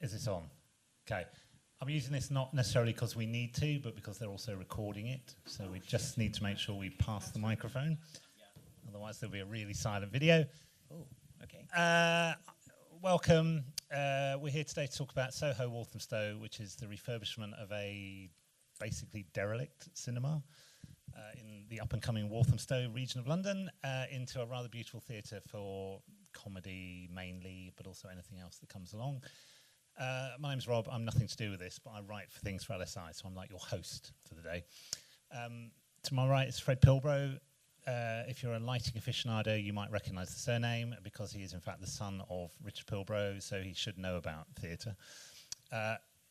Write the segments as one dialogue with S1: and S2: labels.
S1: Is this on? Okay. I'm using this not necessarily because we need to, but because they're also recording it. So we just need to make sure we pass the microphone. Otherwise, there'll be a really silent video.
S2: Oh, okay.
S1: Welcome. We're here today to talk about Soho Walthamstow, which is the refurbishment of a basically derelict cinema in the up-and-coming Walthamstow region of London into a rather beautiful theatre for comedy mainly, but also anything else that comes along. My name's Rob. I'm nothing to do with this, but I write for things for LSI, so I'm like your host for the day. To my right is Fred Pilbrow. If you're a lighting aficionado, you might recognise the surname because he is in fact the son of Richard Pilbrow, so he should know about theatre.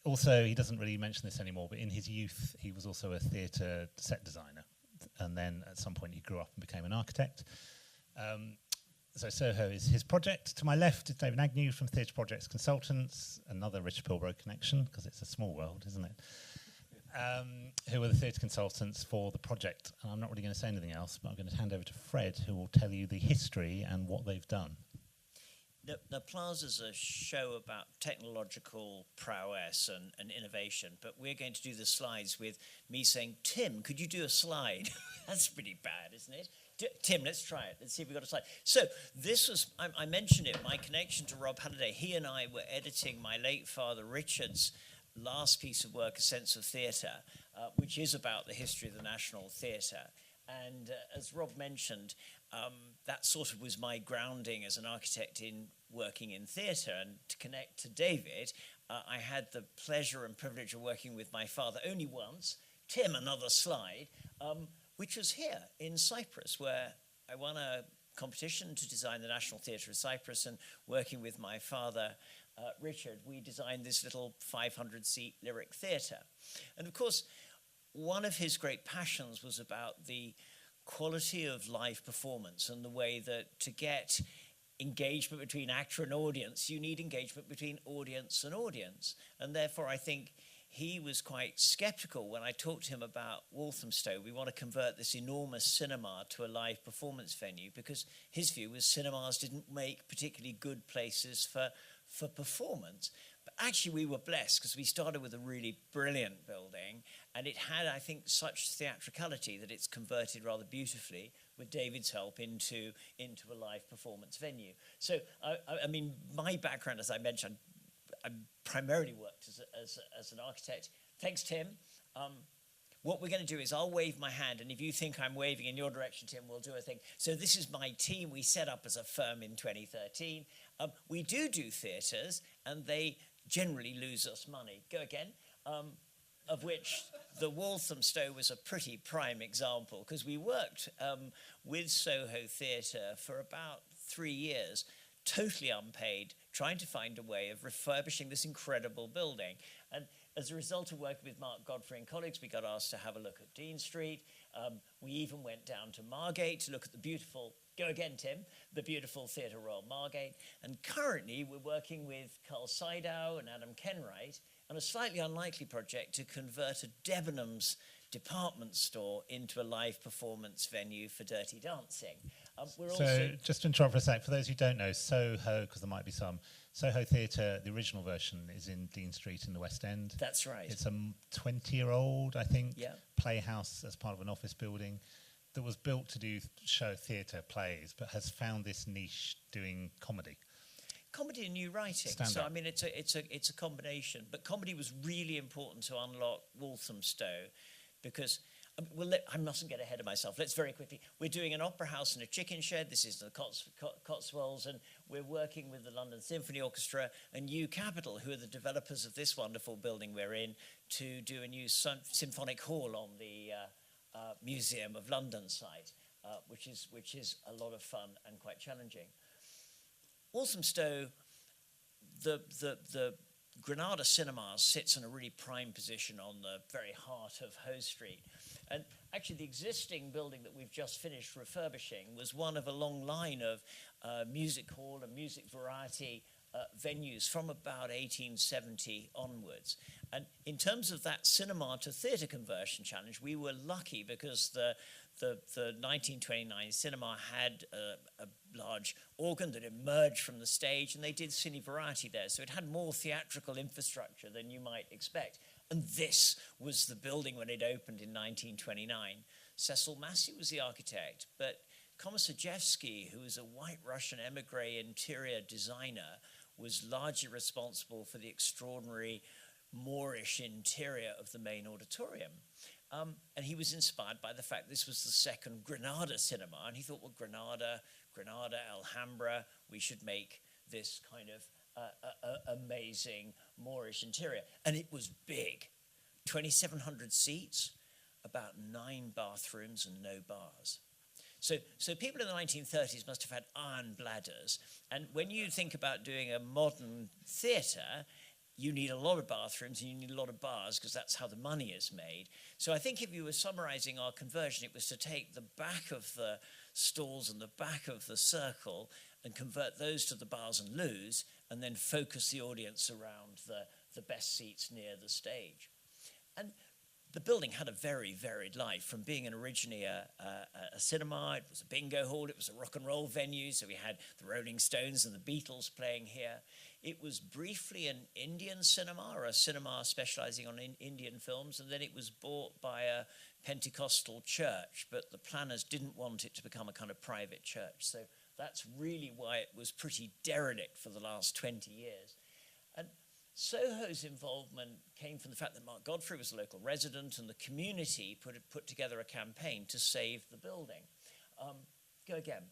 S1: Also, he doesn't really mention this anymore, but in his youth, he was also a theatre set designer. And then at some point, he grew up and became an architect. So Soho is his project. To my left is David Agnew from Theatre Projects Consultants, another Richard Pilbrow connection, because it's a small world, isn't it? Who are the theatre consultants for the project. And I'm not really going to say anything else, but I'm going to hand over to Fred, who will tell you the history and what they've done.
S2: The PLASA's a show about technological prowess and innovation, but we're going to do the slides with me saying, Tim, could you do a slide? That's pretty bad, isn't it? Tim, let's try it. Let's see if we've got a slide. So this was, I mentioned it, my connection to Rob Halliday. He and I were editing my late father Richard's last piece of work, A Sense of Theatre, which is about the history of the National Theatre. And as Rob mentioned, that sort of was my grounding as an architect in working in theatre. And to connect to David, I had the pleasure and privilege of working with my father only once. Tim, another slide, which was here in Cyprus, where I won a competition to design the National Theatre of Cyprus, and working with my father, Richard, we designed this little 500-seat lyric theatre. And of course, one of his great passions was about the quality of live performance and the way that to get engagement between actor and audience, you need engagement between audience and audience. And therefore, I think he was quite skeptical when I talked to him about Walthamstow. We want to convert this enormous cinema to a live performance venue, because his view was cinemas didn't make particularly good places for performance. But actually we were blessed because we started with a really brilliant building, and it had, I think, such theatricality that it's converted rather beautifully with David's help into a live performance venue. So, I mean, my background, as I mentioned, I primarily worked as an architect. Thanks, Tim. What we're going to do is I'll wave my hand, and if you think I'm waving in your direction, Tim, we'll do a thing. So this is my team. We set up as a firm in 2013. We do theatres, and they generally lose us money. Go again. Of which the Walthamstow was a pretty prime example, because we worked with Soho Theatre for about 3 years, totally unpaid, trying to find a way of refurbishing this incredible building. And as a result of working with Mark Godfrey and colleagues, we got asked to have a look at Dean Street. We even went down to Margate to look at the beautiful, go again, Tim, the beautiful Theatre Royal Margate. And currently we're working with Carl Seidow and Adam Kenwright on a slightly unlikely project to convert a Debenhams department store into a live performance venue for Dirty Dancing.
S1: Just to interrupt for a sec, for those who don't know, Soho, because there might be some, Soho Theatre, the original version, is in Dean Street in the West End.
S2: That's right.
S1: It's a 20-year-old, I think, playhouse as part of an office building that was built to do show theatre plays, but has found this niche doing comedy.
S2: Comedy and new writing.
S1: Stand
S2: so
S1: up.
S2: I mean, it's a combination. But comedy was really important to unlock Walthamstow, because I mustn't get ahead of myself. Let's very quickly. We're doing an opera house and a chicken shed. This is the Cotswolds, and we're working with the London Symphony Orchestra and New Capital, who are the developers of this wonderful building we're in, to do a new symphonic hall on the Museum of London site, which is a lot of fun and quite challenging. Walthamstow, the Granada Cinemas sits in a really prime position on the very heart of Hoe Street. And actually the existing building that we've just finished refurbishing was one of a long line of music hall and music variety venues from about 1870 onwards. And in terms of that cinema to theatre conversion challenge, we were lucky because the 1929 cinema had a large organ that emerged from the stage, and they did cine variety there. So it had more theatrical infrastructure than you might expect. And this was the building when it opened in 1929. Cecil Massey was the architect, but Komisarjevsky, who was a white Russian emigre interior designer, was largely responsible for the extraordinary Moorish interior of the main auditorium. And he was inspired by the fact this was the second Granada cinema, and he thought, well, Granada, Alhambra, we should make this kind of amazing Moorish interior. And it was big, 2,700 seats, about 9 bathrooms and no bars. So people in the 1930s must have had iron bladders, and when you think about doing a modern theatre, you need a lot of bathrooms and you need a lot of bars because that's how the money is made. So I think if you were summarizing our conversion, it was to take the back of the stalls and the back of the circle and convert those to the bars and loos, and then focus the audience around the best seats near the stage. And the building had a very varied life, from being originally a cinema. It was a bingo hall, it was a rock and roll venue, so we had the Rolling Stones and the Beatles playing here. It was briefly an Indian cinema, or a cinema specializing on Indian films, and then it was bought by a Pentecostal church, but the planners didn't want it to become a kind of private church. So that's really why it was pretty derelict for the last 20 years. And Soho's involvement came from the fact that Mark Godfrey was a local resident, and the community put together a campaign to save the building. Go again.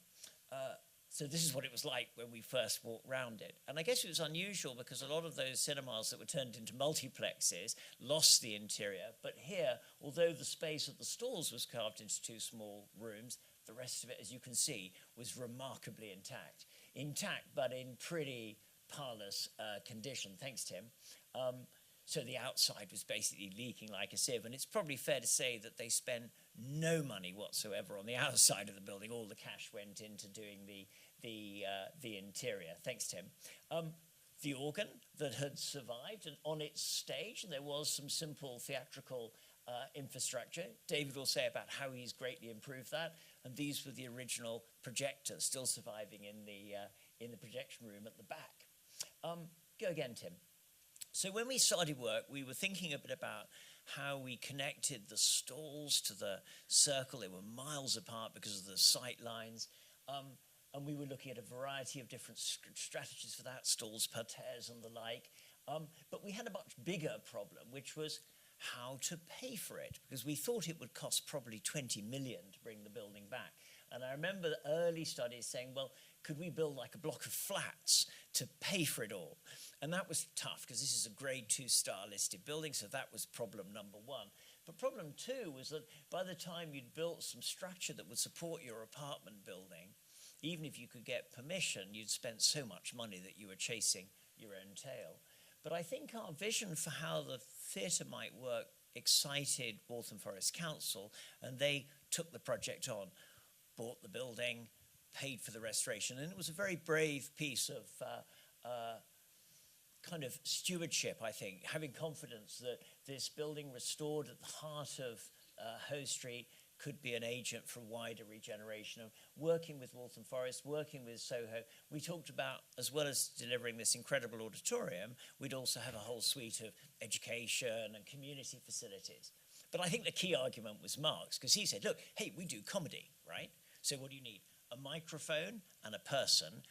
S2: So this is what it was like when we first walked round it. And I guess it was unusual because a lot of those cinemas that were turned into multiplexes lost the interior. But here, although the space of the stalls was carved into 2 small rooms, the rest of it, as you can see, was remarkably intact. Intact, but in pretty parlous condition. Thanks, Tim. So the outside was basically leaking like a sieve, and it's probably fair to say that they spent no money whatsoever on the outside of the building. All the cash went into doing the interior. Thanks, Tim. The organ that had survived, and on its stage, and there was some simple theatrical infrastructure. David will say about how he's greatly improved that, and these were the original projectors still surviving in the projection room at the back. Go again, Tim. So when we started work, we were thinking a bit about how we connected the stalls to the circle. They were miles apart because of the sight lines. And we were looking at a variety of different strategies for that, stalls, parterres and the like. But we had a much bigger problem, which was how to pay for it, because we thought it would cost probably 20 million to bring the building back. And I remember the early studies saying, well, could we build like a block of flats to pay for it all? And that was tough because this is a grade 2 star listed building, so that was problem number 1. But problem 2 was that by the time you'd built some structure that would support your apartment building, even if you could get permission, you'd spent so much money that you were chasing your own tail. But I think our vision for how the theatre might work excited Waltham Forest Council, and they took the project on, bought the building, paid for the restoration, and it was a very brave piece of kind of stewardship, I think, having confidence that this building restored at the heart of Hoe Street could be an agent for wider regeneration. And working with Waltham Forest, working with Soho, we talked about, as well as delivering this incredible auditorium, we'd also have a whole suite of education and community facilities. But I think the key argument was Mark's, because he said, look, hey, we do comedy, right? So what do you need? A microphone and a person.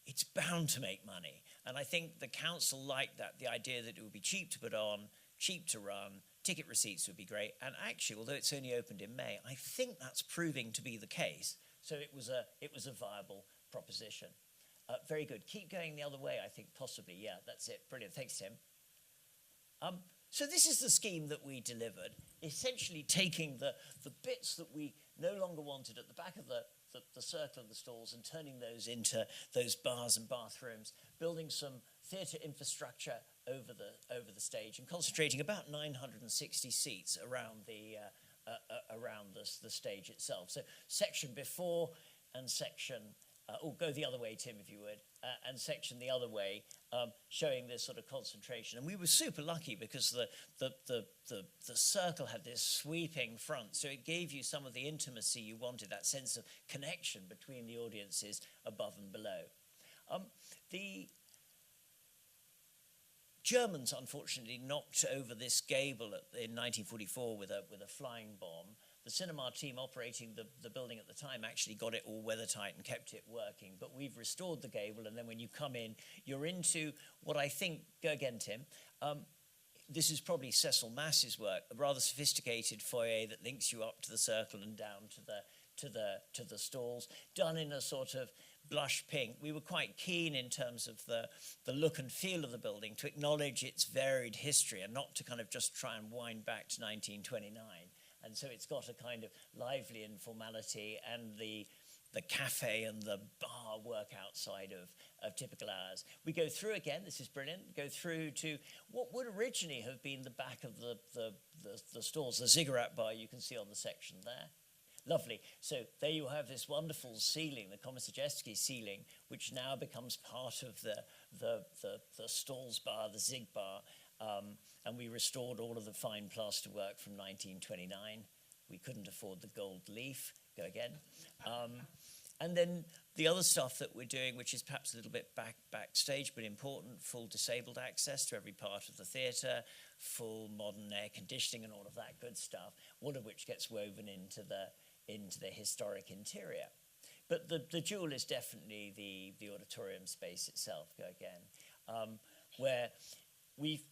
S2: It's bound to make money. And I think the council liked that, the idea that it would be cheap to put on, cheap to run, ticket receipts would be great. And actually, although it's only opened in May, I think that's proving to be the case. So it was a viable proposition. Very good. Keep going the other way, I think, possibly. Yeah, that's it. Brilliant. Thanks, Tim. So this is the scheme that we delivered, essentially taking the bits that we no longer wanted at the back of the circle of the stalls and turning those into those bars and bathrooms, building some theatre infrastructure over the stage and concentrating about 960 seats around the stage itself. So section before and section go the other way, Tim, if you would, and section the other way, showing this sort of concentration. And we were super lucky because the circle had this sweeping front, so it gave you some of the intimacy you wanted, that sense of connection between the audiences above and below. The Germans, unfortunately, knocked over this gable in 1944 with a flying bomb. The cinema team operating the building at the time actually got it all weather tight and kept it working. But we've restored the gable, and then when you come in, you're into what I think, go again, Tim, this is probably Cecil Mass's work, a rather sophisticated foyer that links you up to the circle and down to the stalls, done in a sort of blush pink. We were quite keen in terms of the look and feel of the building to acknowledge its varied history and not to kind of just try and wind back to 1929. And so it's got a kind of lively informality, and the cafe and the bar work outside of typical hours. We go through again, this is brilliant, go through to what would originally have been the back of the stalls, the ziggurat bar you can see on the section there. Lovely. So there you have this wonderful ceiling, the Komisarjevsky ceiling, which now becomes part of the stalls bar, the zig bar. And we restored all of the fine plaster work from 1929. We couldn't afford the gold leaf. Go again. And then the other stuff that we're doing, which is perhaps a little bit backstage, but important, full disabled access to every part of the theatre, full modern air conditioning and all of that good stuff, all of which gets woven into the historic interior. But the jewel is definitely the auditorium space itself, go again, where we've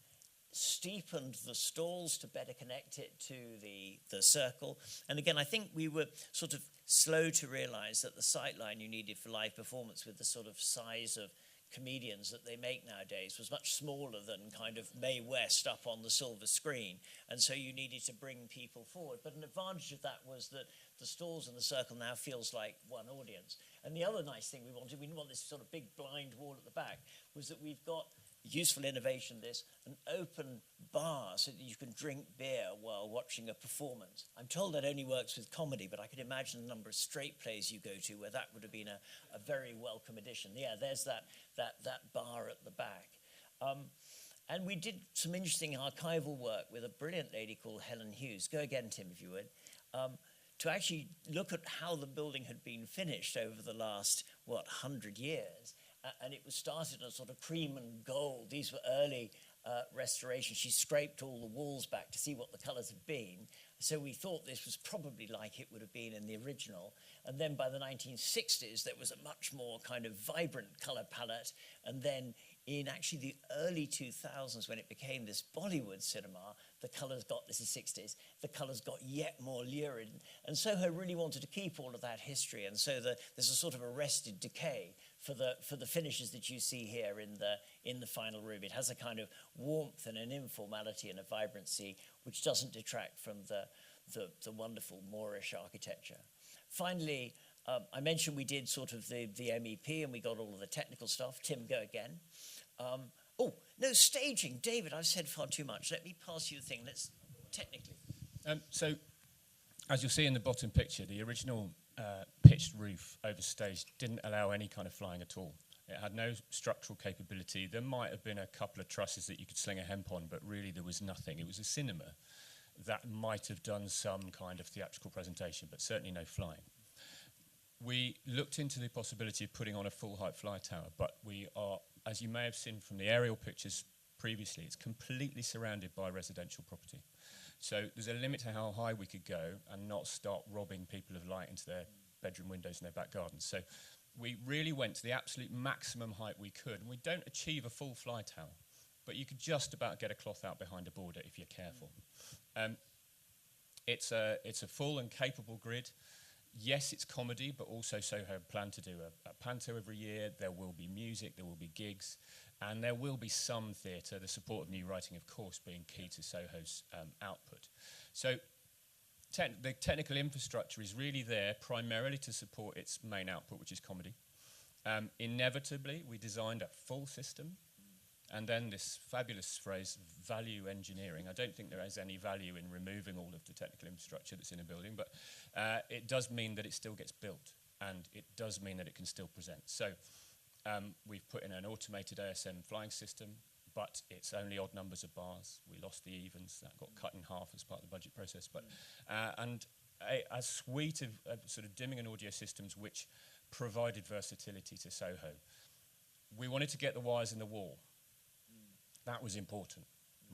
S2: steepened the stalls to better connect it to the circle. And again, I think we were sort of slow to realize that the sightline you needed for live performance with the sort of size of comedians that they make nowadays was much smaller than kind of Mae West up on the silver screen. And so you needed to bring people forward. But an advantage of that was that the stalls and the circle now feels like one audience. And the other nice thing we didn't want this sort of big blind wall at the back, was that we've got useful innovation, an open bar so that you can drink beer while watching a performance. I'm told that only works with comedy, but I could imagine the number of straight plays you go to where that would have been a very welcome addition. Yeah, there's that bar at the back. And we did some interesting archival work with a brilliant lady called Helen Hughes. Go again, Tim, if you would. To actually look at how the building had been finished over the last, 100 years. And it was started in a sort of cream and gold. These were early restorations. She scraped all the walls back to see what the colours had been. So we thought this was probably like it would have been in the original. And then by the 1960s, there was a much more kind of vibrant colour palette. And then in actually the early 2000s, when it became this Bollywood cinema, the colours got, this is 60s, the colours got yet more lurid. And Soho really wanted to keep all of that history. And so there's a sort of arrested decay for the finishes that you see here in the final room. It has a kind of warmth and an informality and a vibrancy which doesn't detract from the wonderful Moorish architecture. Finally, I mentioned we did sort of the MEP and we got all of the technical stuff. Tim, go again. No, staging. David, I've said far too much. Let me pass you the thing. Let's technically.
S3: So, as you'll see in the bottom picture, the original pitched roof over stage didn't allow any kind of flying at all. It had no structural capability. There might have been a couple of trusses that you could sling a hemp on, but really there was nothing. It was a cinema that might have done some kind of theatrical presentation, but certainly no flying. We looked into the possibility of putting on a full-height fly tower, but we are, as you may have seen from the aerial pictures previously, it's completely surrounded by residential property. So there's a limit to how high we could go and not start robbing people of light into their bedroom windows and their back gardens. So we really went to the absolute maximum height we could. And we don't achieve a full fly tower, but you could just about get a cloth out behind a border if you're careful. It's a full and capable grid. Yes, it's comedy, but also Soho plan to do a panto every year. There will be music, there will be gigs, and there will be some theatre, the support of new writing, of course, being key to Soho's output. So the technical infrastructure is really there primarily to support its main output, which is comedy. Inevitably, we designed a full system, and then this fabulous phrase, value engineering. I don't think there is any value in removing all of the technical infrastructure that's in a building, but it does mean that it still gets built. and it does mean that it can still present. So we've put in an automated ASM flying system, but it's only odd numbers of bars. We lost the evens. That got cut in half as part of the budget process. But and a suite of sort of dimming and audio systems which provided versatility to Soho. We wanted to get the wires in the wall. That was important.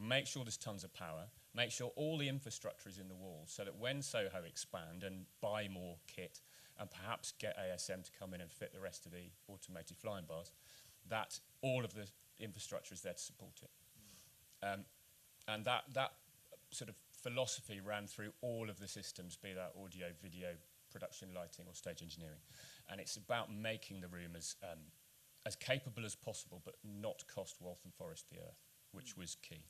S3: Make sure there's tons of power. Make sure all the infrastructure is in the wall so that when Soho expand and buy more kit and perhaps get ASM to come in and fit the rest of the automated flying bars, that all of the infrastructure is there to support it. And that sort of philosophy ran through all of the systems, be that audio, video, production, lighting, or stage engineering. And it's about making the room as capable as possible, but not cost Waltham Forest the earth, which was key.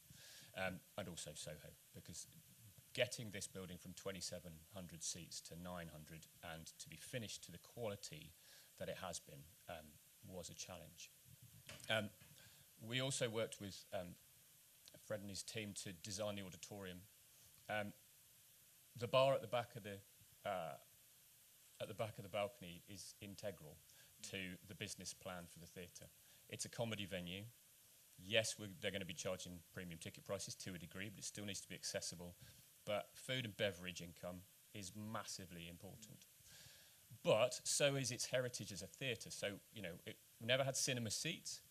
S3: And also Soho, because getting this building from 2,700 seats to 900 and to be finished to the quality that it has been was a challenge. We also worked with Fred and his team to design the auditorium. The bar at the back of the balcony is integral to the business plan for the theatre. It's a comedy venue. Yes, they're going to be charging premium ticket prices to a degree, but it still needs to be accessible. But food and beverage income is massively important. But so is its heritage as a theatre. So, it never had cinema seats.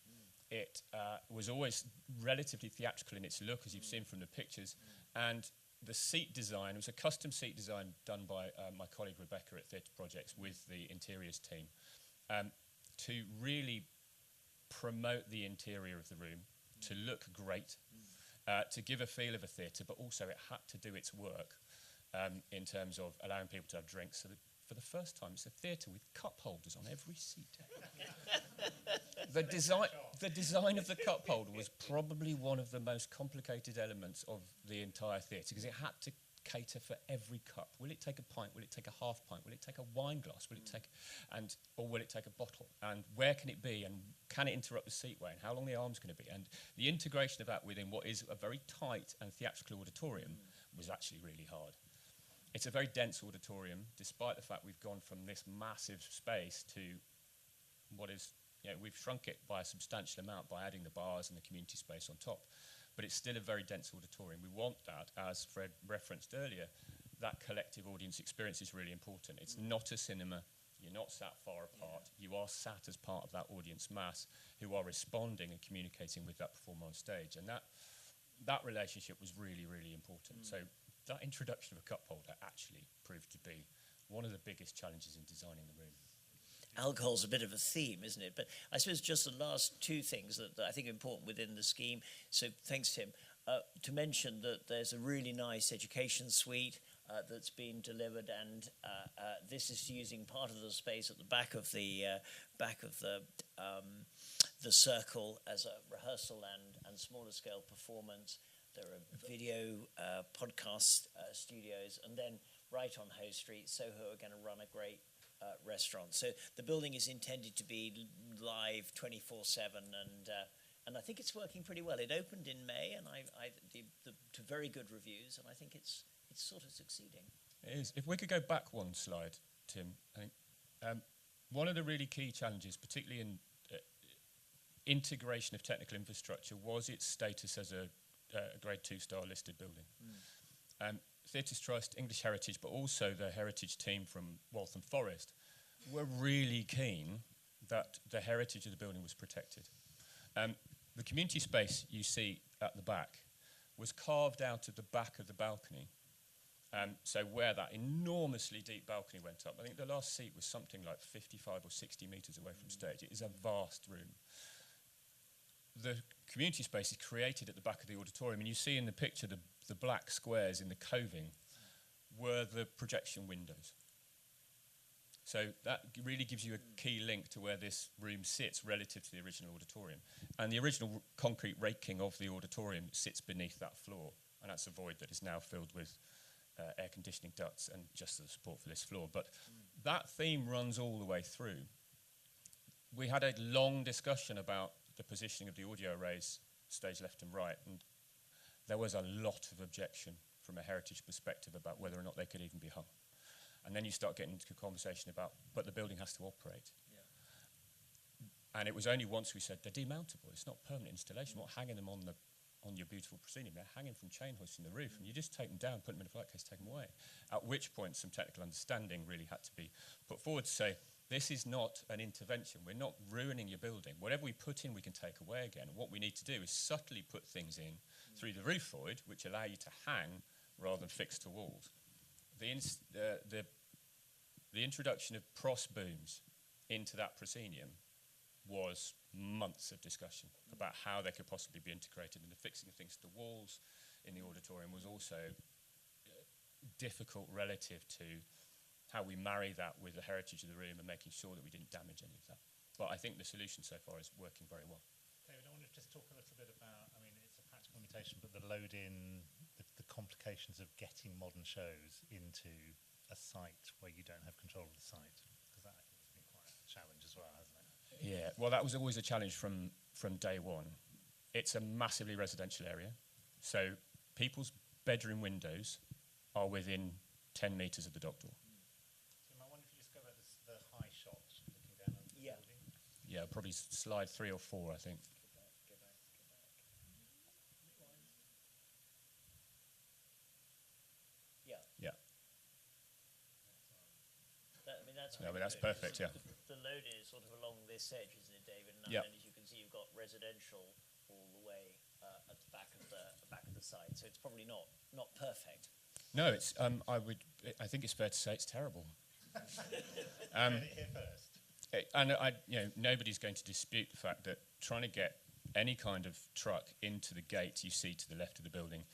S3: It was always relatively theatrical in its look, as you've seen from the pictures. And the seat design was a custom seat design done by my colleague Rebecca at Theatre Projects with the interiors team to really promote the interior of the room, to look great, to give a feel of a theatre, but also it had to do its work in terms of allowing people to have drinks. So that for the first time, it's a theatre with cup holders on every seat. The design of the cup holder was probably one of the most complicated elements of the entire theatre, because it had to cater for every cup. Will it take a pint? Will it take a half pint? Will it take a wine glass? Will it take, or will it take a bottle? And where can it be? And can it interrupt the seatway? And how long the arm's going to be? And the integration of that within what is a very tight and theatrical auditorium was actually really hard. It's a very dense auditorium, despite the fact we've gone from this massive space to what is, we've shrunk it by a substantial amount by adding the bars and the community space on top. But it's still a very dense auditorium. We want that, as Fred referenced earlier, that collective audience experience is really important. It's not a cinema. You're not sat far apart. You are sat as part of that audience mass who are responding and communicating with that performer on stage. And that relationship was really, really important. So that introduction of a cup holder actually proved to be one of the biggest challenges in designing the room.
S2: Alcohol's a bit of a theme, isn't it? But I suppose just the last two things that I think are important within the scheme. So thanks, Tim. To mention that there's a really nice education suite that's been delivered, and this is using part of the space at the back of the circle as a rehearsal and smaller scale performance. There are video podcast studios, and then right on Hoe Street, Soho are going to run a great restaurant. So the building is intended to be live 24/7, and I think it's working pretty well. It opened in May, and to very good reviews, and I think it's sort of succeeding.
S3: It is. If we could go back one slide, Tim, I think one of the really key challenges, particularly in integration of technical infrastructure, was its status as a Grade 2 star listed building. Theatres Trust, English Heritage, but also the heritage team from Waltham Forest were really keen that the heritage of the building was protected. The community space you see at the back was carved out of the back of the balcony. So where that enormously deep balcony went up, I think the last seat was something like 55 or 60 metres away from stage. It is a vast room. The community space is created at the back of the auditorium, and you see in the picture the black squares in the coving were the projection windows. So that really gives you a key link to where this room sits relative to the original auditorium. And the original concrete raking of the auditorium sits beneath that floor, and that's a void that is now filled with air conditioning ducts and just the support for this floor. But that theme runs all the way through. We had a long discussion about the positioning of the audio arrays, stage left and right, and there was a lot of objection from a heritage perspective about whether or not they could even be hung. And then you start getting into a conversation about, but the building has to operate. And it was only once we said, they're demountable, it's not permanent installation, we're not hanging them on your beautiful proscenium, they're hanging from chain hoists in the roof, and you just take them down, put them in a flight case, take them away. At which point some technical understanding really had to be put forward to say, this is not an intervention, we're not ruining your building. Whatever we put in, we can take away again. What we need to do is subtly put things in through the roof void, which allow you to hang rather than fix to walls. The introduction of pros booms into that proscenium was months of discussion about how they could possibly be integrated, and the fixing of things to the walls in the auditorium was also difficult relative to how we marry that with the heritage of the room and making sure that we didn't damage any of that. But I think the solution so far is working very well.
S1: David, I want to just talk a little bit about, I mean, it's a practical limitation, but the load in, the complications of getting modern shows into a site where you don't have control of the site, because that I think has been quite a challenge as well, hasn't it?
S3: Yeah, well, that was always a challenge from day one. It's a massively residential area, so people's bedroom windows are within 10 metres of the dock door.
S1: So I wonder if you just go back to the high shot, looking down on the building.
S3: Yeah, probably slide 3 or 4, I think.
S2: Go back. Yeah.
S3: Yeah.
S2: That's
S3: perfect, yeah.
S2: The load is sort of along this edge, isn't it, David? And
S3: Yeah.
S2: then as you can see, you've got residential all the way at the back of the site. So it's probably not perfect.
S3: No, it's. I think it's fair to say it's terrible.
S1: Here first.
S3: Nobody's going to dispute the fact that trying to get any kind of truck into the gate you see to the left of the building,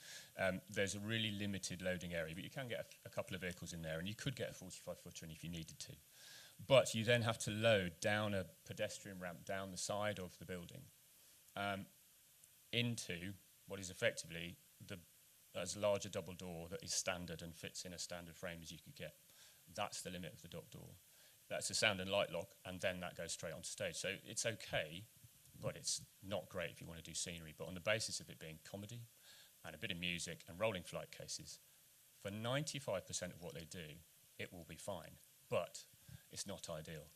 S3: there's a really limited loading area, but you can get a couple of vehicles in there, and you could get a 45-footer in if you needed to. But you then have to load down a pedestrian ramp down the side of the building into what is effectively as large a double door that is standard and fits in a standard frame as you could get. That's the limit of the dock door. That's a sound and light lock, and then that goes straight onto stage. So it's okay, but it's not great if you want to do scenery. But on the basis of it being comedy and a bit of music and rolling flight cases, for 95% of what they do, it will be fine. But it's not ideal.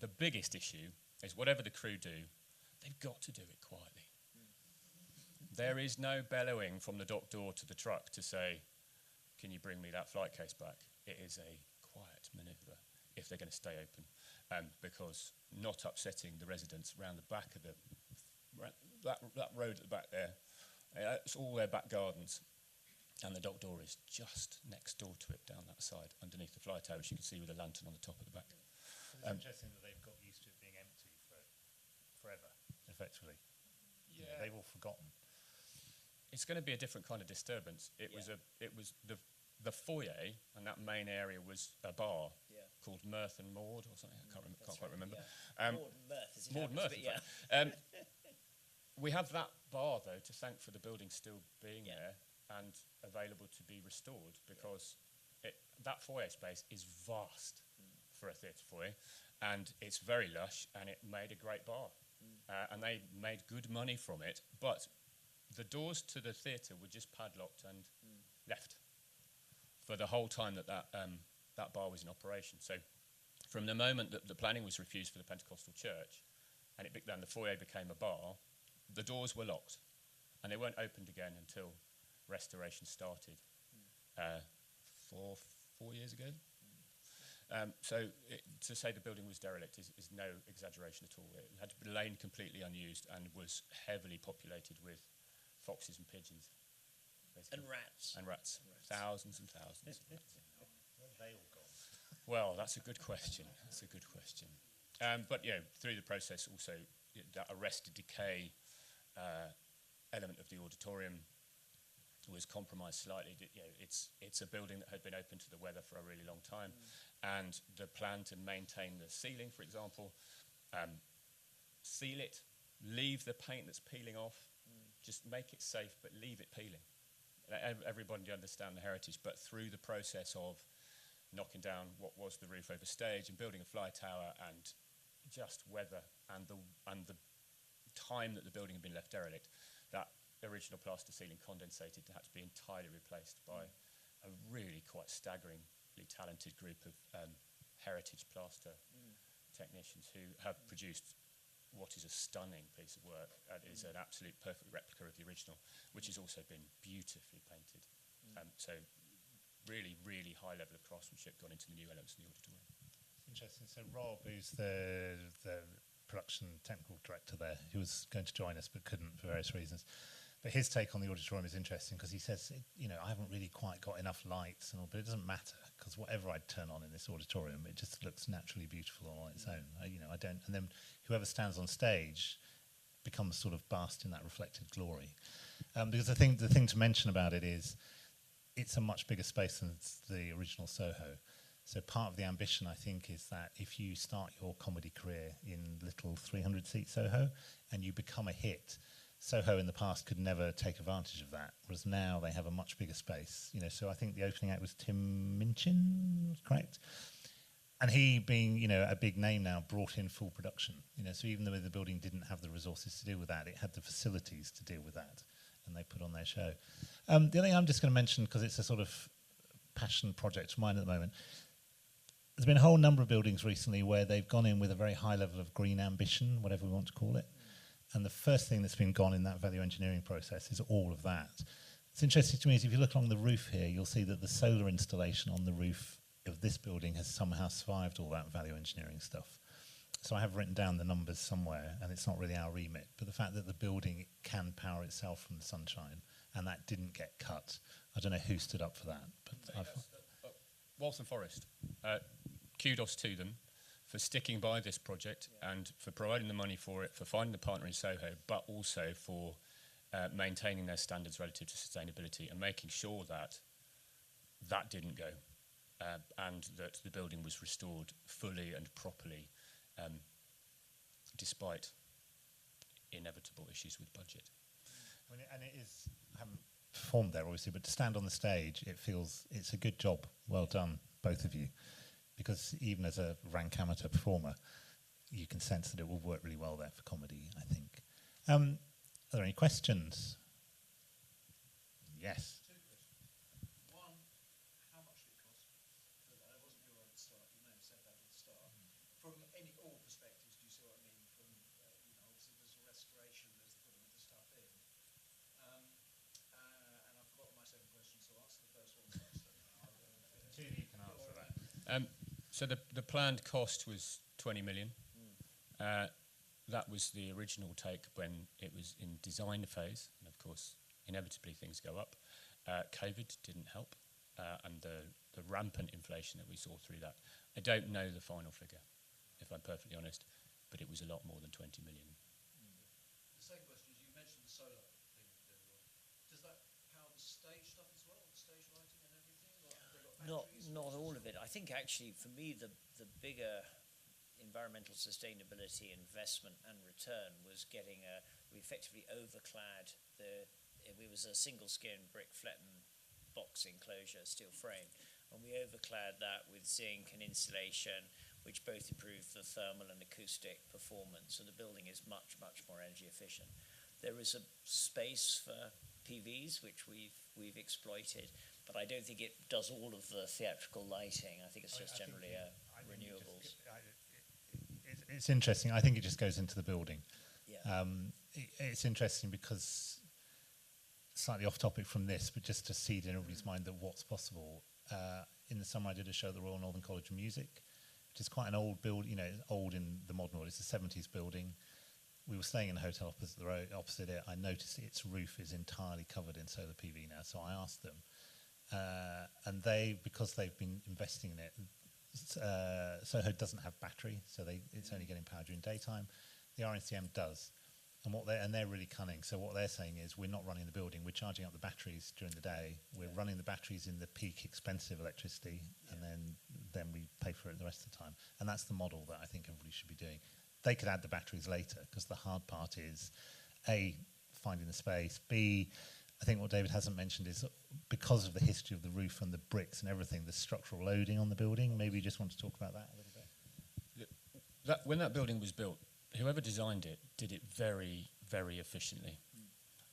S3: The biggest issue is whatever the crew do, they've got to do it quietly. There is no bellowing from the dock door to the truck to say, can you bring me that flight case back? It is a quiet manoeuvre if they're going to stay open, because not upsetting the residents around the back of that road at the back there, it's all their back gardens, and the dock door is just next door to it down that side, underneath the fly tower, which you can see with a lantern on the top of the back.
S1: It's interesting that they've got used to it being empty forever, effectively.
S3: Yeah.
S1: They've all forgotten.
S3: It's going to be a different kind of disturbance. It was the foyer, and that main area was a bar called Mirth and Maud or something. I can't quite remember.
S2: Yeah. Maud and Mirth, as it
S3: Maud and
S2: happens,
S3: Mirth,
S2: but
S3: we have that bar, though, to thank for the building still being there and available to be restored, because that foyer space is vast for a theatre foyer, and it's very lush, and it made a great bar. And they made good money from it, but the doors to the theatre were just padlocked and left for the whole time that bar was in operation. So from the moment that the planning was refused for the Pentecostal church, and then the foyer became a bar, the doors were locked, and they weren't opened again until restoration started 4 years ago. So to say the building was derelict is no exaggeration at all. It had lain completely unused and was heavily populated with foxes and pigeons.
S2: And rats.
S3: And rats. Thousands and thousands.
S1: Where have they all gone?
S3: Well, that's a good question. But through the process also, that arrested decay element of the auditorium was compromised slightly. It's a building that had been open to the weather for a really long time, and the plan to maintain the ceiling, for example, seal it, leave the paint that's peeling off, just make it safe, but leave it peeling. Everybody understand the heritage, but through the process of knocking down what was the roof over stage and building a fly tower, and just weather and the time that the building had been left derelict, that original plaster ceiling condensated had to be entirely replaced by a really quite staggering incredibly talented group of heritage plaster technicians who have produced what is a stunning piece of work. It is an absolute perfect replica of the original, which has also been beautifully painted. So really, really high level of craftsmanship gone into the new elements in the auditorium.
S1: Interesting. So Rob, who's the production technical director there, he was going to join us but couldn't for various reasons. But his take on the auditorium is interesting because he says, I haven't really quite got enough lights and all, but it doesn't matter because whatever I turn on in this auditorium, it just looks naturally beautiful on its own. I don't. And then whoever stands on stage becomes sort of basked in that reflected glory. Because I think the thing to mention about it is it's a much bigger space than the original Soho. So part of the ambition, I think, is that if you start your comedy career in little 300-seat Soho and you become a hit, Soho in the past could never take advantage of that, whereas now they have a much bigger space. So I think the opening act was Tim Minchin, correct? And he, being a big name now, brought in full production. So even though the building didn't have the resources to deal with that, it had the facilities to deal with that, and they put on their show. The other thing I'm just going to mention, because it's a sort of passion project of mine at the moment, there's been a whole number of buildings recently where they've gone in with a very high level of green ambition, whatever we want to call it. And the first thing that's been gone in that value engineering process is all of that. What's interesting to me is if you look along the roof here, you'll see that the solar installation on the roof of this building has somehow survived all that value engineering stuff. So I have written down the numbers somewhere, and it's not really our remit, but the fact that the building can power itself from the sunshine, and that didn't get cut. I don't know who stood up for that. But
S3: Waltham Forest, kudos to them for sticking by this project and for providing the money for it, for finding the partner in Soho, but also for maintaining their standards relative to sustainability and making sure that that didn't go and that the building was restored fully and properly despite inevitable issues with budget.
S1: And it is, I haven't performed there obviously, but to stand on the stage, it's a good job. Well done, both of you. Because even as a rank amateur performer, you can sense that it will work really well there for comedy, I think. Are there any questions? Yes.
S4: Two questions. One, how much did it cost? It wasn't your at the start. You may have said that at the start. From all perspectives, do you see what I mean? From obviously there's a restoration, there's the putting of the stuff in. And I've forgotten my second question, so answer the first one first.
S1: Two, you can answer that.
S3: So the planned cost was 20 million. That was the original take when it was in design phase, and of course, inevitably things go up. COVID didn't help, and the rampant inflation that we saw through that. I don't know the final figure, if I'm perfectly honest, but it was a lot more than 20 million.
S4: The second question is, you mentioned the solar thing. Does that power the stage stuff as well, the stage lighting and everything? Or have they got batteries?
S2: Not all of it. I think actually for me the bigger environmental sustainability investment and return was we effectively overclad it was a single skin brick flattened box enclosure steel frame, and we overclad that with zinc and insulation, which both improve the thermal and acoustic performance, so the building is much more energy efficient. There is a space for PVs which we've exploited, but I don't think it does all of the theatrical lighting. I think it's just generally renewables.
S1: It's interesting. I think it just goes into the building.
S2: Yeah.
S1: It's interesting because, slightly off topic from this, but just to seed in everybody's mind that what's possible. In the summer I did a show at the Royal Northern College of Music, which is quite an old building, old in the modern world. It's a 70s building. We were staying in a hotel opposite the road, opposite it. I noticed its roof is entirely covered in solar PV now, so I asked them. And because they've been investing in it, Soho doesn't have battery, so it's only getting power during daytime. The RNCM does, and they're really cunning. So what they're saying is, we're not running the building; we're charging up the batteries during the day. We're running the batteries in the peak expensive electricity, and then we pay for it the rest of the time. And that's the model that I think everybody should be doing. They could add the batteries later, because the hard part is A, finding the space, B, I think what David hasn't mentioned is because of the history of the roof and the bricks and everything, the structural loading on the building. Maybe you just want to talk about that a little bit.
S3: When that building was built, whoever designed it did it very, very efficiently.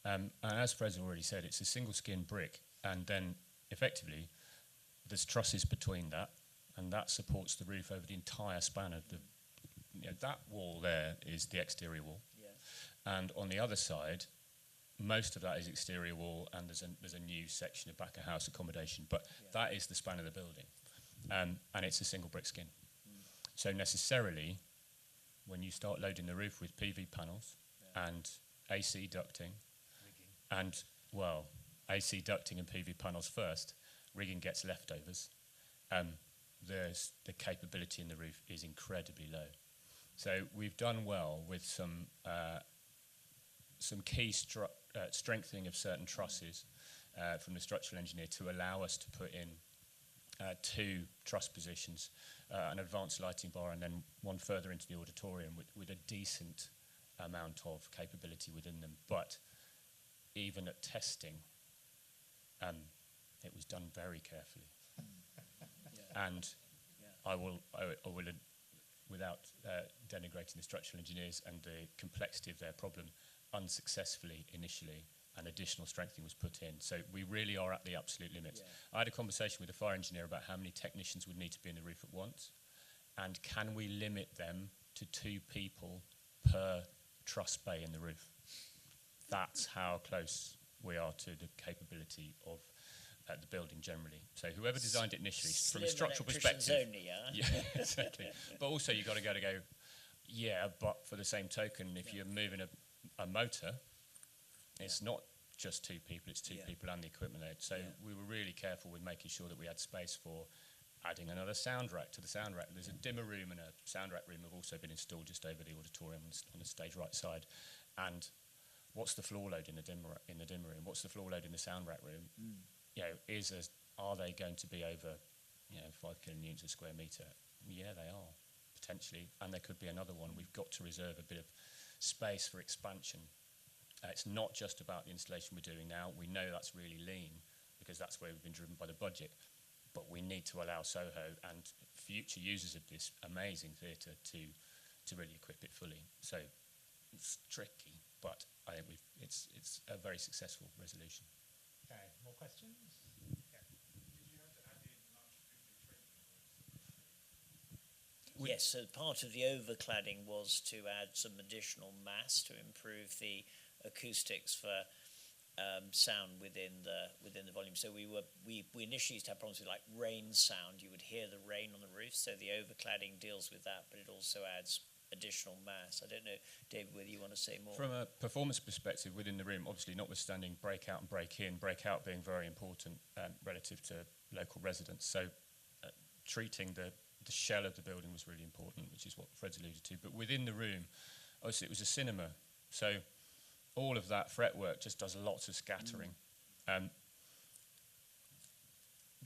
S3: And as Fraser already said, it's a single skin brick, and then effectively there's trusses between that, and that supports the roof over the entire span of the. That wall there is the exterior wall, and on the other side, most of that is exterior wall, and there's a new section of back of house accommodation, but that is the span of the building, and it's a single brick skin. So necessarily, when you start loading the roof with PV panels and AC ducting, and AC ducting and PV panels first, rigging gets leftovers. The capability in the roof is incredibly low. So we've done well with some key strengthening of certain trusses from the structural engineer to allow us to put in 2 truss positions, an advanced lighting bar, and then one further into the auditorium with a decent amount of capability within them. But even at testing, it was done very carefully. And I will, without denigrating the structural engineers and the complexity of their problem, unsuccessfully initially, and additional strengthening was put in. So we really are at the absolute limits. I had a conversation with the fire engineer about how many technicians would need to be in the roof at once, and can we limit them to 2 people per truss bay in the roof. That's how close we are to the capability of the building generally. So whoever designed it initially, from a structural perspective,
S2: only,
S3: exactly. But also you've got to go. But for the same token, if you're moving a motor, it's not just 2 people; it's 2 people and the equipment load. So we were really careful with making sure that we had space for adding another sound rack to the sound rack. There's a dimmer room and a sound rack room have also been installed just over the auditorium on the stage right side. And what's the floor load in the dimmer room? What's the floor load in the sound rack room? Are they going to be over 5 kilonewtons a square metre? Yeah, they are, potentially. And there could be another one. We've got to reserve a bit of space for expansion. It's not just about the installation we're doing now. We know that's really lean because that's where we've been driven by the budget. But we need to allow Soho and future users of this amazing theatre to really equip it fully. So it's tricky, but I think it's a very successful resolution.
S1: Okay, more questions?
S2: Yes, so part of the overcladding was to add some additional mass to improve the acoustics for sound within the volume. So we initially used to have problems with like rain sound. You would hear the rain on the roof. So the overcladding deals with that, but it also adds additional mass. I don't know, David, whether you want to say more.
S3: From a performance perspective within the room, obviously notwithstanding breakout and break-in, breakout being very important relative to local residents. So treating the shell of the building was really important, which is what Fred's alluded to. But within the room, obviously it was a cinema. So all of that fretwork just does lots of scattering.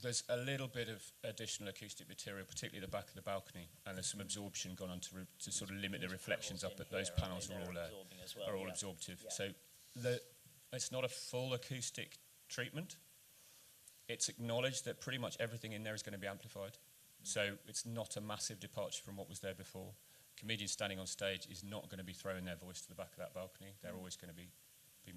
S3: There's a little bit of additional acoustic material, particularly the back of the balcony, and there's some absorption gone on to sort of limit the reflections up. But those panels are all absorptive. Yeah. So it's not a full acoustic treatment. It's acknowledged that pretty much everything in there is going to be amplified. So it's not a massive departure from what was there before. Comedians standing on stage is not going to be throwing their voice to the back of that balcony. They're always going to be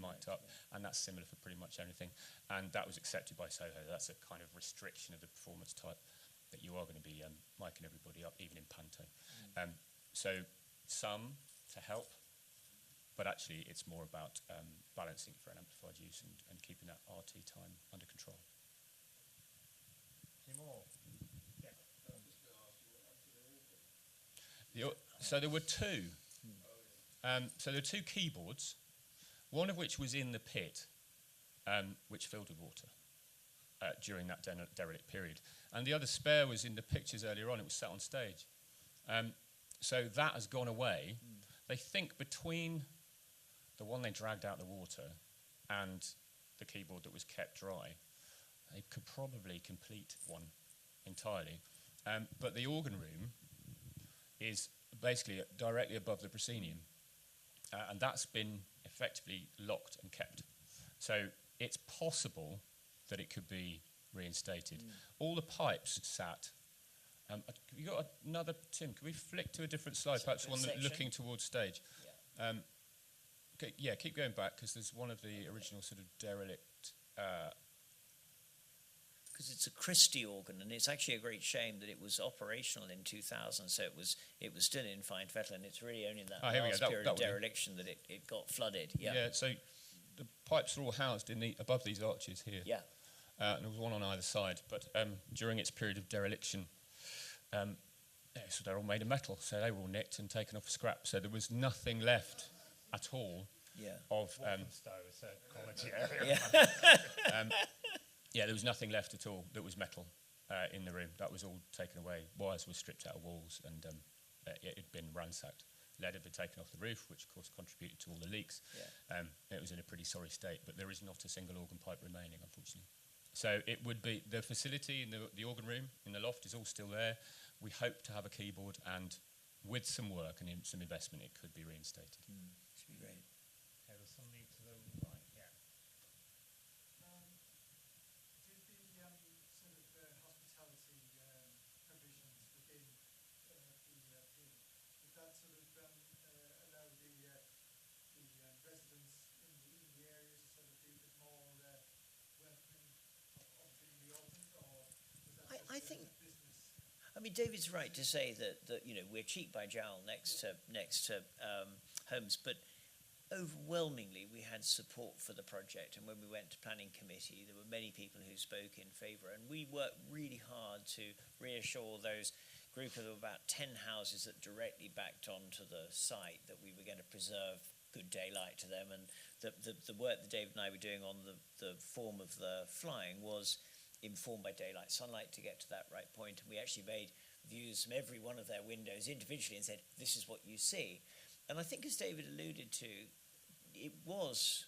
S3: mic'd up, and that's similar for pretty much everything. And that was accepted by Soho. That's a kind of restriction of the performance type, that you are going to be micing everybody up, even in panto. So some to help, but actually it's more about balancing for an amplified use and keeping that RT time under control.
S1: Any more?
S3: So there were 2. So there were 2 keyboards, one of which was in the pit, which filled with water during that derelict period. And the other spare was in the pictures earlier on. It was sat on stage. So that has gone away. They think between the one they dragged out the water and the keyboard that was kept dry, they could probably complete one entirely. But the organ room is basically directly above the proscenium, and that's been effectively locked and kept. So it's possible that it could be reinstated. All the pipes sat. You got another, Tim? Can we flick to a different slide, perhaps one that's looking towards stage? Yeah. Okay, yeah, keep going back because there's one of the original sort of derelict
S2: because it's a Christie organ, and it's actually a great shame that it was operational in 2000, so it was still in fine fettle, and it's really only in that last period of dereliction that it got flooded. Yeah,
S3: so the pipes are all housed above these arches here.
S2: Yeah.
S3: And there was one on either side, but during its period of dereliction, so they're all made of metal, so they were all nicked and taken off for scrap. So there was nothing left at all of...
S1: Walthamstow is a quality area.
S3: Yeah. There was nothing left at all that was metal in the room. That was all taken away. Wires were stripped out of walls, and it had been ransacked. Lead had been taken off the roof, which of course contributed to all the leaks. Yeah. It was in a pretty sorry state, but there is not a single organ pipe remaining, unfortunately. So it would be the facility in the organ room in the loft is all still there. We hope to have a keyboard, and with some work and some investment, it could be reinstated.
S2: Should be great.
S1: Okay, there's some need to the right. Yeah.
S4: Did the sort of hospitality provisions within the PLASA, did that sort of allow the residents in the area to sort of be a bit more welcoming, obviously in the open, or was that
S2: I think.
S4: business?
S2: I mean, David's right to say that we're cheek by jowl next to homes, but overwhelmingly we had support for the project. And when we went to planning committee, there were many people who spoke in favour, and we worked really hard to reassure those group of about 10 houses that directly backed onto the site that we were going to preserve good daylight to them, and the work that David and I were doing on the form of the flying was informed by daylight sunlight to get to that right point. And we actually made views from every one of their windows individually and said, this is what you see. And I think, as David alluded to, it was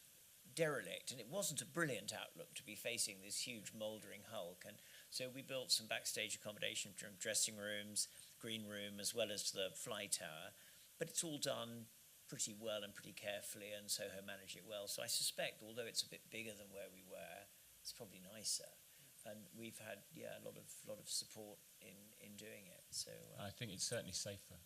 S2: derelict, and it wasn't a brilliant outlook to be facing this huge mouldering hulk. And so we built some backstage accommodation, dressing rooms, green room, as well as the fly tower. But it's all done pretty well and pretty carefully, and Soho managed it well. So I suspect, although it's a bit bigger than where we were, it's probably nicer. And we've had a lot of support in doing it. So
S3: I think it's certainly safer.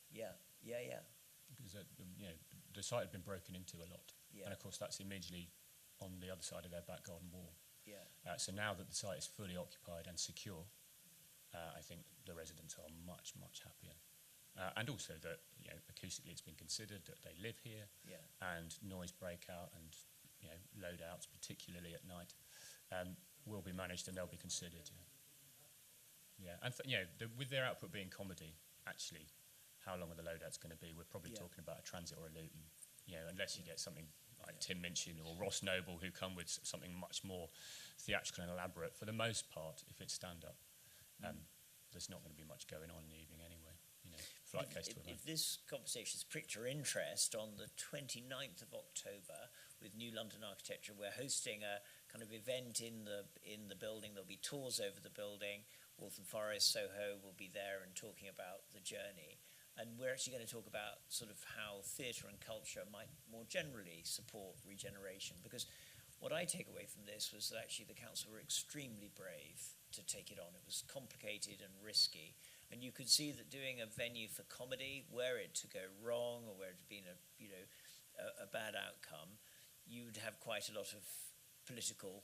S2: Yeah.
S3: Because the site had been broken into a lot, and of course that's immediately on the other side of their back garden wall.
S2: Yeah.
S3: So now that the site is fully occupied and secure, I think the residents are much happier, and also that acoustically it's been considered that they live here, and noise breakout and load outs, particularly at night, will be managed and they'll be considered. And with their output being comedy, actually, how long are the loadouts going to be? We're probably talking about a transit or a Luton, unless you get something like Tim Minchin or Ross Noble, who come with something much more theatrical and elaborate. For the most part, if it's stand-up, there's not going to be much going on in the evening anyway. Flight case to
S2: if this conversation's pricked your interest, on the 29th of October, with New London Architecture, we're hosting a kind of event in the building. There'll be tours over the building. Waltham Forest, Soho will be there and talking about the journey. And we're actually going to talk about sort of how theatre and culture might more generally support regeneration. Because what I take away from this was that actually the council were extremely brave to take it on. It was complicated and risky. And you could see that doing a venue for comedy, where it to go wrong or where it had been a bad outcome, you would have quite a lot of political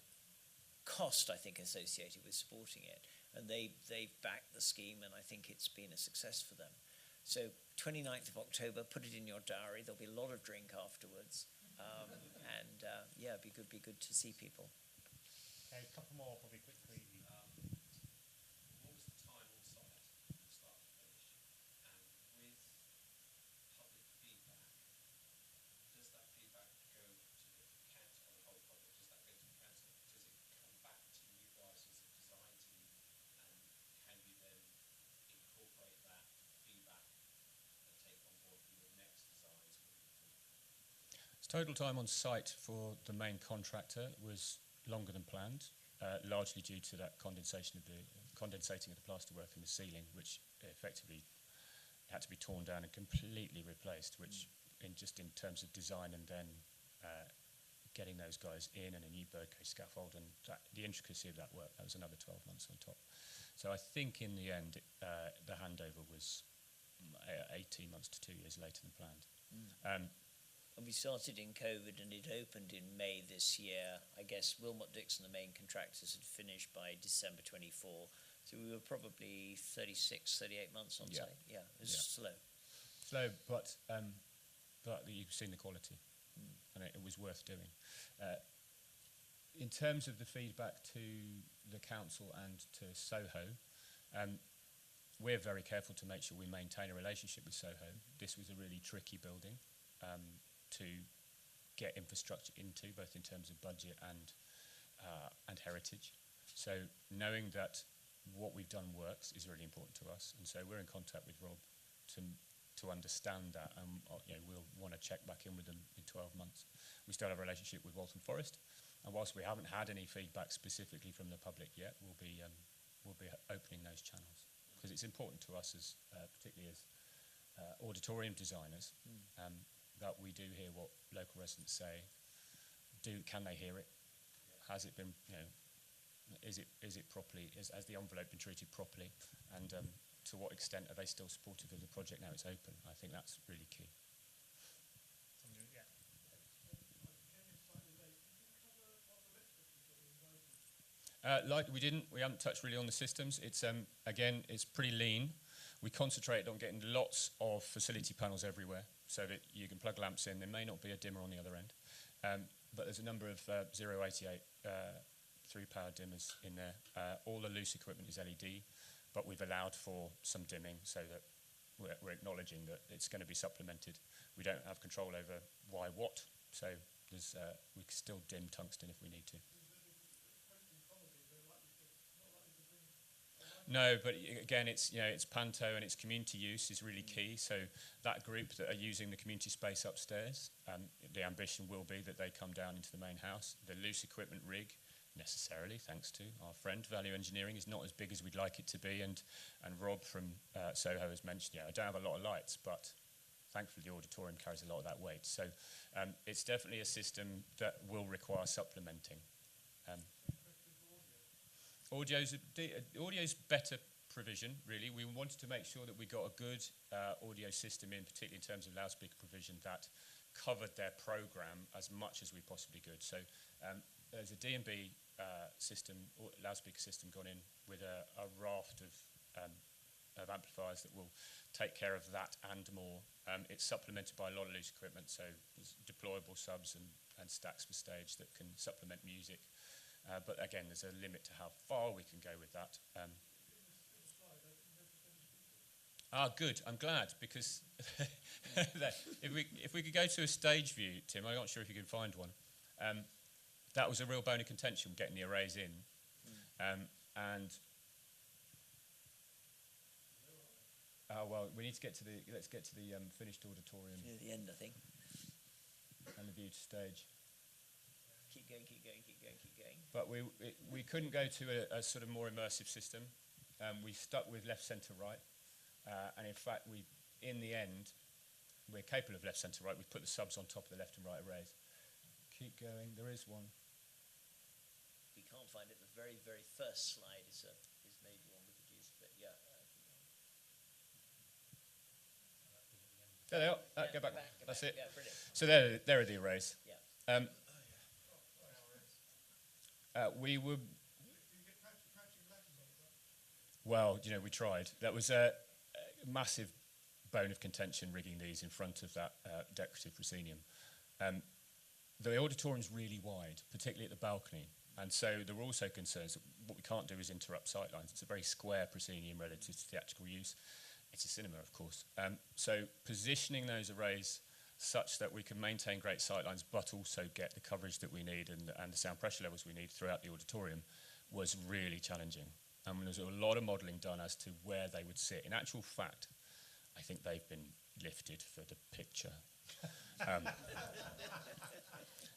S2: cost, I think, associated with supporting it. And they've backed the scheme, and I think it's been a success for them. So 29th of October, put it in your diary. There'll be a lot of drink afterwards. It'd be good to see people.
S1: Okay, a couple more probably quickly.
S5: What was the time on site from start to finish? And with public feedback, does that feedback go to the council on the whole project? Does that go to the council? Does it come back to you guys as a design team? And can you then incorporate that feedback and take on board for your next designs?
S3: Total time on site for the main contractor was longer than planned, largely due to that condensating of the plasterwork in the ceiling, which effectively had to be torn down and completely replaced, which in terms of design and then getting those guys in and a new birdcage scaffold and the intricacy of that work, that was another 12 months on top. So I think in the end the handover was 18 months to 2 years later than planned.
S2: And we started in COVID and it opened in May this year. I guess Wilmot Dixon, the main contractors, had finished by December 24. So we were probably 36, 38 months on site. Yeah, it was slow.
S3: Slow, but you've seen the quality, and it was worth doing. In terms of the feedback to the council and to Soho, we're very careful to make sure we maintain a relationship with Soho. This was a really tricky building to get infrastructure into, both in terms of budget and heritage. So knowing that what we've done works is really important to us, and so we're in contact with Rob to understand that, and we'll want to check back in with them in 12 months. We still have a relationship with Waltham Forest, and whilst we haven't had any feedback specifically from the public yet, we'll be opening those channels, because it's important to us, as particularly as auditorium designers, that we do hear what local residents say. Can they hear it? Has it been, is it properly? Has the envelope been treated properly? And to what extent are they still supportive of the project now it's open? I think that's really key. We haven't touched really on the systems. It's again, it's pretty lean. We concentrated on getting lots of facility panels everywhere, so that you can plug lamps in. There may not be a dimmer on the other end, but there's a number of 088 3-power dimmers in there. All the loose equipment is LED, but we've allowed for some dimming, so that we're acknowledging that it's going to be supplemented. We don't have control over why what, so there's we can still dim tungsten if we need to. No, but again, it's Panto and its community use is really key. So that group that are using the community space upstairs, the ambition will be that they come down into the main house. The loose equipment rig, necessarily, thanks to our friend Value Engineering, is not as big as we'd like it to be. And Rob from Soho has mentioned, I don't have a lot of lights, but thankfully the auditorium carries a lot of that weight. So it's definitely a system that will require supplementing. Audio's better provision, really. We wanted to make sure that we got a good audio system in, particularly in terms of loudspeaker provision, that covered their programme as much as we possibly could. So there's a D&B system, loudspeaker system, gone in with a raft of amplifiers that will take care of that and more. It's supplemented by a lot of loose equipment, so there's deployable subs and stacks for stage that can supplement music. But again, there's a limit to how far we can go with that. Good. I'm glad, because if we could go to a stage view, Tim, I'm not sure if you can find one. That was a real bone of contention, getting the arrays in, and well, we need to get to let's get to the finished auditorium.
S2: Near the end, I think.
S3: And the view to stage.
S2: Keep going.
S3: But we couldn't go to a sort of more immersive system. We stuck with left, centre, right. And in fact, in the end, we're capable of left, centre, right. We've put the subs on top of the left and right arrays. Keep going. There is one.
S2: We can't find it. The very, very first slide is maybe one we could use, but yeah.
S3: There they are. Go back. That's it.
S2: Yeah, brilliant.
S3: So there are the arrays.
S2: Yeah.
S3: We were... Well, we tried. That was a massive bone of contention, rigging these in front of that decorative proscenium. The auditorium's really wide, particularly at the balcony, and so there were also concerns that what we can't do is interrupt sightlines. It's a very square proscenium relative to theatrical use. It's a cinema, of course. So positioning those arrays such that we can maintain great sightlines but also get the coverage that we need and the sound pressure levels we need throughout the auditorium was really challenging. And there's a lot of modelling done as to where they would sit. In actual fact, I think they've been lifted for the picture.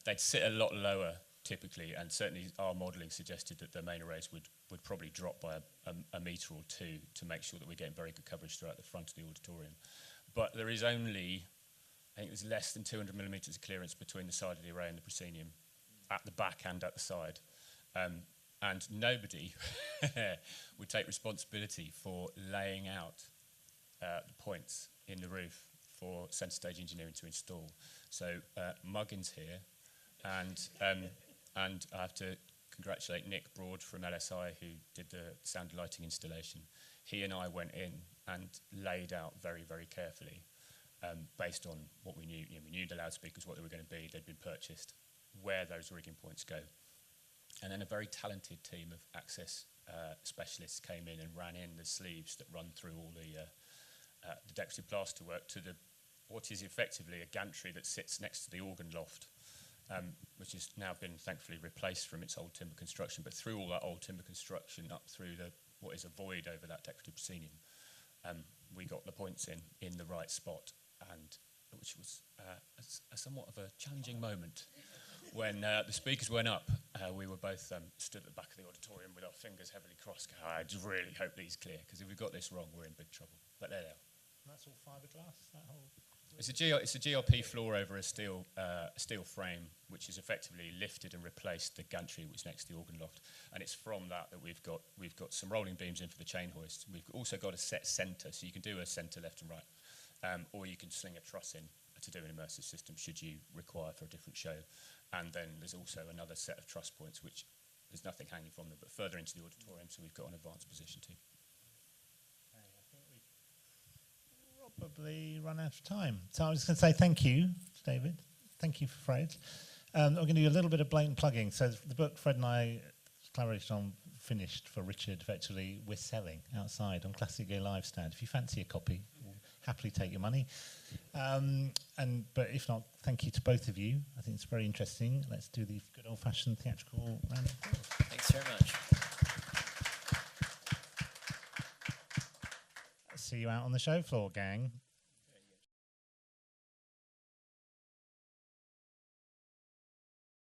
S3: They'd sit a lot lower typically, and certainly our modelling suggested that the main arrays would probably drop by a metre or two to make sure that we're getting very good coverage throughout the front of the auditorium. But there is only... I think there's less than 200 millimetres of clearance between the side of the array and the proscenium, at the back and at the side. And nobody would take responsibility for laying out the points in the roof for centre stage engineering to install. So Muggin's here, and I have to congratulate Nick Broad from LSI, who did the sound lighting installation. He and I went in and laid out very, very carefully, based on what we knew. We knew the loudspeakers, what they were going to be, they'd been purchased, where those rigging points go. And then a very talented team of access specialists came in and ran in the sleeves that run through all the decorative plaster work to what is effectively a gantry that sits next to the organ loft, which has now been thankfully replaced from its old timber construction. But through all that old timber construction, up through what is a void over that decorative proscenium, we got the points in the right spot, and which was a somewhat of a challenging moment. When the speakers went up, we were both stood at the back of the auditorium with our fingers heavily crossed. I just really hope these clear, because if we got this wrong, we're in big trouble. But there they are.
S1: And that's all fiberglass, that whole...
S3: It's a GRP floor over a steel frame, which has effectively lifted and replaced the gantry which is next to the organ loft. And it's from that we've got some rolling beams in for the chain hoist. We've also got a set centre, so you can do a centre left and right, or you can sling a truss in to do an immersive system should you require for a different show. And then there's also another set of truss points, which there's nothing hanging from them, but further into the auditorium, so we've got an advanced position too.
S1: Okay, I think we've probably run out of time. So I was going to say thank you, David. Thank you, Fred. I'm going to do a little bit of blatant plugging. So the book Fred and I collaborated on, finished for Richard, effectively, we're selling outside on Classic Gear Live stand. If you fancy a copy, we'll happily take your money. But if not, thank you to both of you. I think it's very interesting. Let's do the good old-fashioned theatrical round of applause.
S2: Thanks very much.
S1: See you out on the show floor, gang.